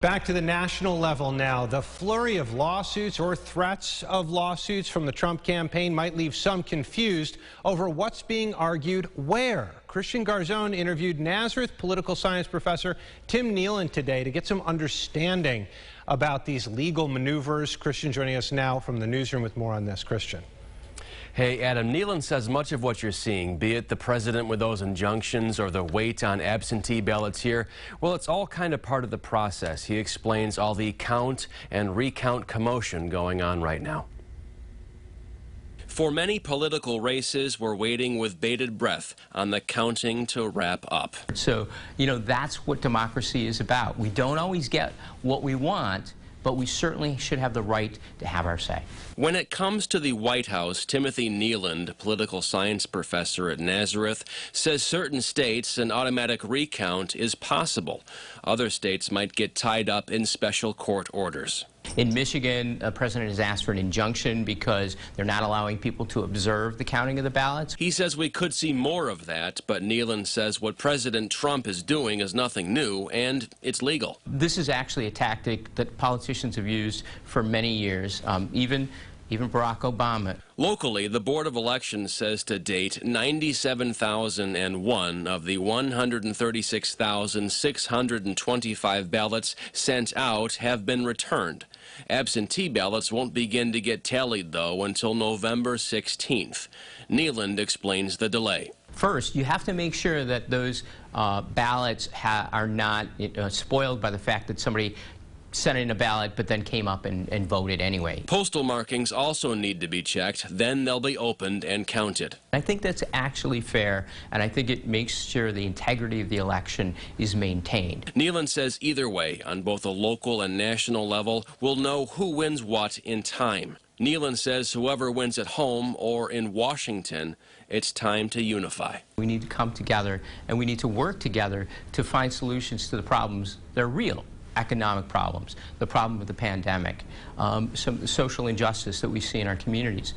Back to the national level now. The flurry of lawsuits or threats of lawsuits from the Trump campaign might leave some confused over what's being argued where. Christian Garzone interviewed Nazareth political science professor Tim Kneeland today to get some understanding about these legal maneuvers. Christian joining us now from the newsroom with more on this. Christian. Hey, Adam, Kneeland says much of what you're seeing, be it the president with those injunctions or the wait on absentee ballots here, well, it's all kind of part of the process. He explains all the count and recount commotion going on right now. For many political races, we're waiting with bated breath on the counting to wrap up. So, that's what democracy is about. We don't always get what we want, but we certainly should have the right to have our say. When it comes to the White House, Timothy Kneeland, political science professor at Nazareth, says certain states an automatic recount is possible. Other states might get tied up in special court orders. In Michigan, the president has asked for an injunction because they're not allowing people to observe the counting of the ballots. He says we could see more of that, but Kneeland says what President Trump is doing is nothing new, and it's legal. This is actually a tactic that politicians have used for many years, even Barack Obama. Locally, the Board of Elections says to date 97,001 of the 136,625 ballots sent out have been returned. Absentee ballots won't begin to get tallied, though, until November 16th. Kneeland explains the delay. First, you have to make sure that those ballots are not spoiled by the fact that somebody sent in a ballot but then came up and voted anyway. Postal markings also need to be checked. Then they'll be opened and counted. I think that's actually fair, and I think it makes sure the integrity of the election is maintained. Kneeland says either way, on both a local and national level, we'll know who wins what in time. Kneeland says whoever wins at home or in Washington, it's time to unify. We need to come together, and we need to work together to find solutions to the problems that are real. Economic problems, the problem with the pandemic, some social injustice that we see in our communities.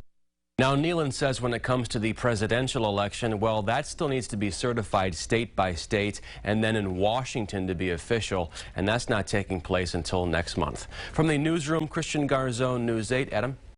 Now, Kneeland says when it comes to the presidential election, well, that still needs to be certified state by state and then in Washington to be official, and that's not taking place until next month. From the newsroom, Christian Garzone, News 8. Adam.